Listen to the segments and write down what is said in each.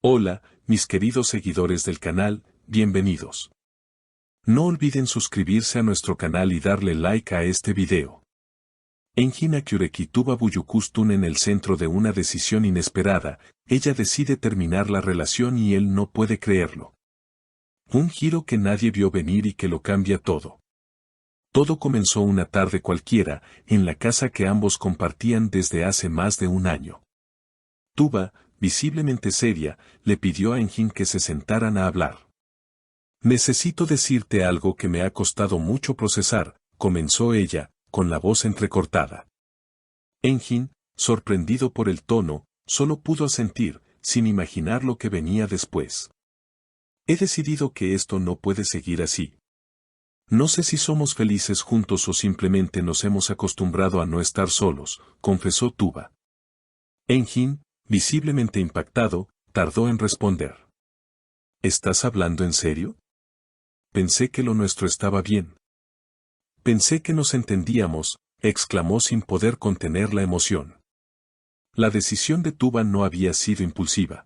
Hola, mis queridos seguidores del canal, bienvenidos. No olviden suscribirse a nuestro canal y darle like a este video. Enjin Akureki Tuba Buyukustun en el centro de una decisión inesperada, ella decide terminar la relación y él no puede creerlo. Un giro que nadie vio venir y que lo cambia todo. Todo comenzó una tarde cualquiera, en la casa que ambos compartían desde hace más de un año. Tuba, visiblemente seria, le pidió a Enjin que se sentaran a hablar. Necesito decirte algo que me ha costado mucho procesar, comenzó ella, con la voz entrecortada. Enjin, sorprendido por el tono, solo pudo asentir, sin imaginar lo que venía después. He decidido que esto no puede seguir así. No sé si somos felices juntos o simplemente nos hemos acostumbrado a no estar solos, confesó Tuba. Enjin, visiblemente impactado, tardó en responder. ¿Estás hablando en serio? Pensé que lo nuestro estaba bien. Pensé que nos entendíamos, exclamó sin poder contener la emoción. La decisión de Tuba no había sido impulsiva.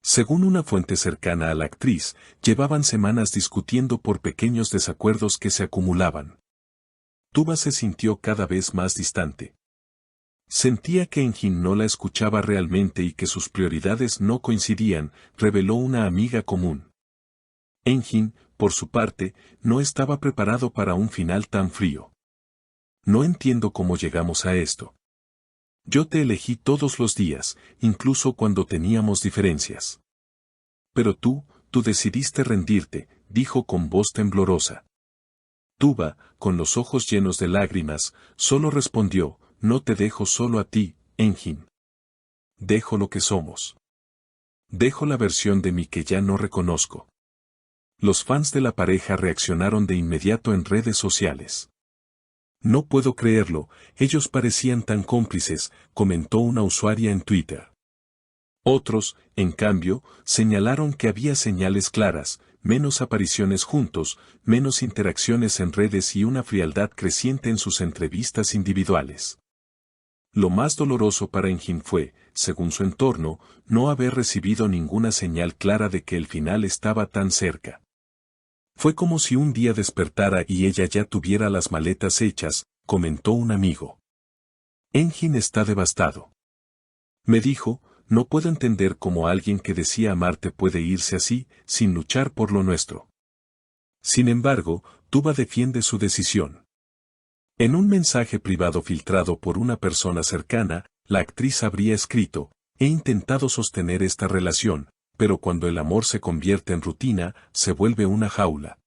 Según una fuente cercana a la actriz, llevaban semanas discutiendo por pequeños desacuerdos que se acumulaban. Tuba se sintió cada vez más distante. Sentía que Enjin no la escuchaba realmente y que sus prioridades no coincidían, reveló una amiga común. Enjin, por su parte, no estaba preparado para un final tan frío. No entiendo cómo llegamos a esto. Yo te elegí todos los días, incluso cuando teníamos diferencias. Pero tú decidiste rendirte, dijo con voz temblorosa. Tuba, con los ojos llenos de lágrimas, solo respondió, no te dejo solo a ti, Enjin. Dejo lo que somos. Dejo la versión de mí que ya no reconozco. Los fans de la pareja reaccionaron de inmediato en redes sociales. No puedo creerlo, ellos parecían tan cómplices, comentó una usuaria en Twitter. Otros, en cambio, señalaron que había señales claras, menos apariciones juntos, menos interacciones en redes y una frialdad creciente en sus entrevistas individuales. Lo más doloroso para Enjin fue, según su entorno, no haber recibido ninguna señal clara de que el final estaba tan cerca. Fue como si un día despertara y ella ya tuviera las maletas hechas, comentó un amigo. Enjin está devastado. Me dijo, no puedo entender cómo alguien que decía amarte puede irse así, sin luchar por lo nuestro. Sin embargo, Tuba defiende su decisión. En un mensaje privado filtrado por una persona cercana, la actriz habría escrito, he intentado sostener esta relación, pero cuando el amor se convierte en rutina, se vuelve una jaula.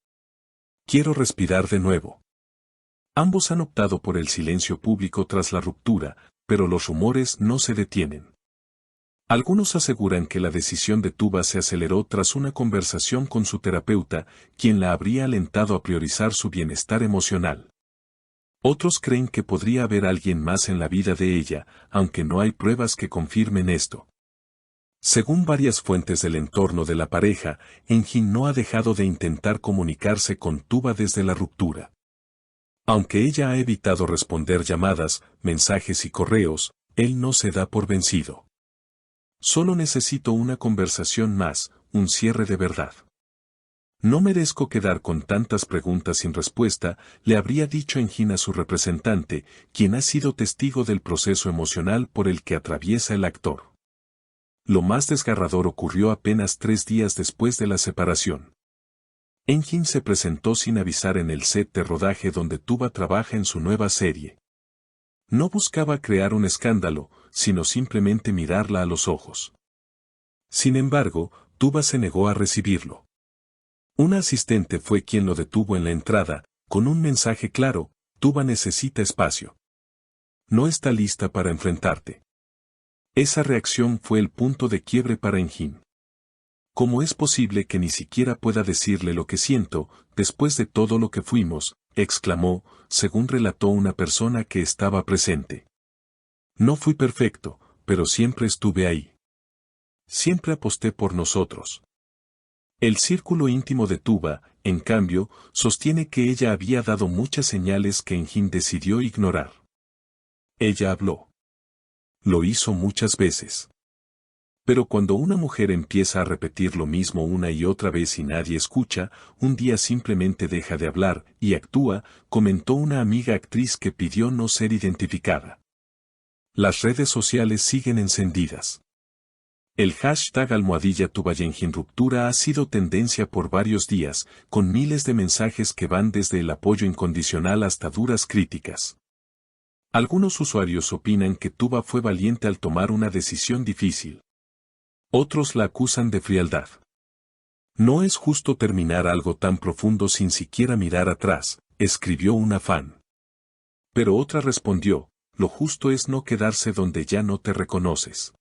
Quiero respirar de nuevo. Ambos han optado por el silencio público tras la ruptura, pero los rumores no se detienen. Algunos aseguran que la decisión de Tuba se aceleró tras una conversación con su terapeuta, quien la habría alentado a priorizar su bienestar emocional. Otros creen que podría haber alguien más en la vida de ella, aunque no hay pruebas que confirmen esto. Según varias fuentes del entorno de la pareja, Enjin no ha dejado de intentar comunicarse con Tuba desde la ruptura. Aunque ella ha evitado responder llamadas, mensajes y correos, él no se da por vencido. Solo necesito una conversación más, un cierre de verdad. No merezco quedar con tantas preguntas sin respuesta, le habría dicho Enjin a su representante, quien ha sido testigo del proceso emocional por el que atraviesa el actor. Lo más desgarrador ocurrió apenas 3 días después de la separación. Enjin se presentó sin avisar en el set de rodaje donde Tuba trabaja en su nueva serie. No buscaba crear un escándalo, sino simplemente mirarla a los ojos. Sin embargo, Tuba se negó a recibirlo. Una asistente fue quien lo detuvo en la entrada, con un mensaje claro, Tuba necesita espacio. No está lista para enfrentarte. Esa reacción fue el punto de quiebre para Enjin. ¿Cómo es posible que ni siquiera pueda decirle lo que siento, después de todo lo que fuimos?, exclamó, según relató una persona que estaba presente. No fui perfecto, pero siempre estuve ahí. Siempre aposté por nosotros. El círculo íntimo de Tuba, en cambio, sostiene que ella había dado muchas señales que Enjin decidió ignorar. Ella habló. Lo hizo muchas veces. Pero cuando una mujer empieza a repetir lo mismo una y otra vez y nadie escucha, un día simplemente deja de hablar y actúa, comentó una amiga actriz que pidió no ser identificada. Las redes sociales siguen encendidas. El hashtag #tubayenjinruptura ha sido tendencia por varios días, con miles de mensajes que van desde el apoyo incondicional hasta duras críticas. Algunos usuarios opinan que Tuba fue valiente al tomar una decisión difícil. Otros la acusan de frialdad. No es justo terminar algo tan profundo sin siquiera mirar atrás, escribió una fan. Pero otra respondió, lo justo es no quedarse donde ya no te reconoces.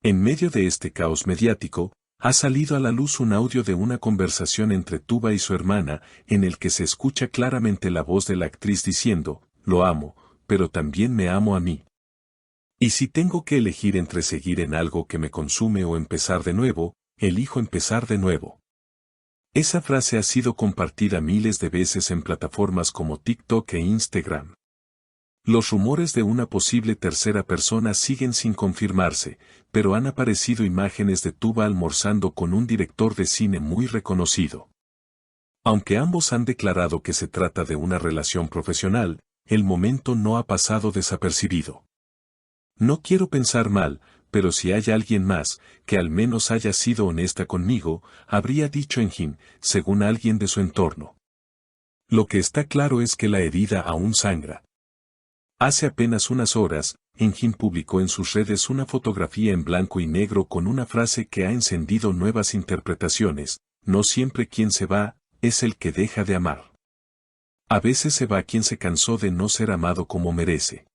En medio de este caos mediático, ha salido a la luz un audio de una conversación entre Tuba y su hermana, en el que se escucha claramente la voz de la actriz diciendo, lo amo, pero también me amo a mí. Y si tengo que elegir entre seguir en algo que me consume o empezar de nuevo, elijo empezar de nuevo. Esa frase ha sido compartida miles de veces en plataformas como TikTok e Instagram. Los rumores de una posible tercera persona siguen sin confirmarse, pero han aparecido imágenes de Tuba almorzando con un director de cine muy reconocido. Aunque ambos han declarado que se trata de una relación profesional, el momento no ha pasado desapercibido. No quiero pensar mal, pero si hay alguien más, que al menos haya sido honesta conmigo, habría dicho Engin, según alguien de su entorno. Lo que está claro es que la herida aún sangra. Hace apenas unas horas, Engin publicó en sus redes una fotografía en blanco y negro con una frase que ha encendido nuevas interpretaciones, no siempre quien se va, es el que deja de amar. A veces se va quien se cansó de no ser amado como merece.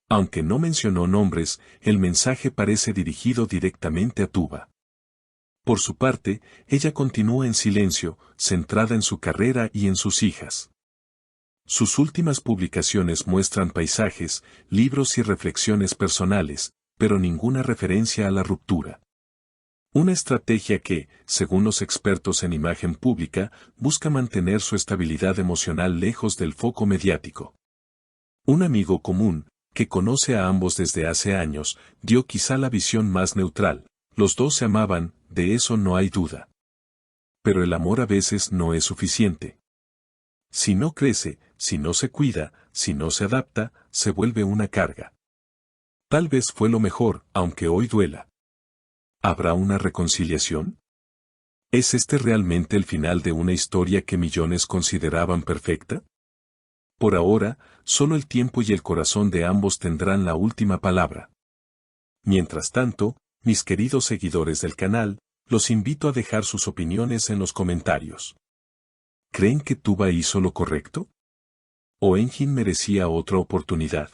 Aunque no mencionó nombres, el mensaje parece dirigido directamente a Tuba. Por su parte, ella continúa en silencio, centrada en su carrera y en sus hijas. Sus últimas publicaciones muestran paisajes, libros y reflexiones personales, pero ninguna referencia a la ruptura. Una estrategia que, según los expertos en imagen pública, busca mantener su estabilidad emocional lejos del foco mediático. Un amigo común, que conoce a ambos desde hace años, dio quizá la visión más neutral. Los dos se amaban, de eso no hay duda. Pero el amor a veces no es suficiente. Si no crece, si no se cuida, si no se adapta, se vuelve una carga. Tal vez fue lo mejor, aunque hoy duela. ¿Habrá una reconciliación? ¿Es este realmente el final de una historia que millones consideraban perfecta? Por ahora, solo el tiempo y el corazón de ambos tendrán la última palabra. Mientras tanto, mis queridos seguidores del canal, los invito a dejar sus opiniones en los comentarios. ¿Creen que Tuba hizo lo correcto? ¿O Engin merecía otra oportunidad?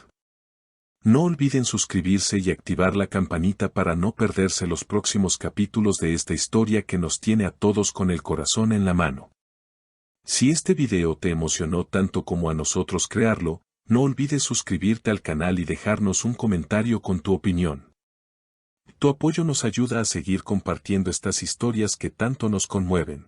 No olviden suscribirse y activar la campanita para no perderse los próximos capítulos de esta historia que nos tiene a todos con el corazón en la mano. Si este video te emocionó tanto como a nosotros crearlo, no olvides suscribirte al canal y dejarnos un comentario con tu opinión. Tu apoyo nos ayuda a seguir compartiendo estas historias que tanto nos conmueven.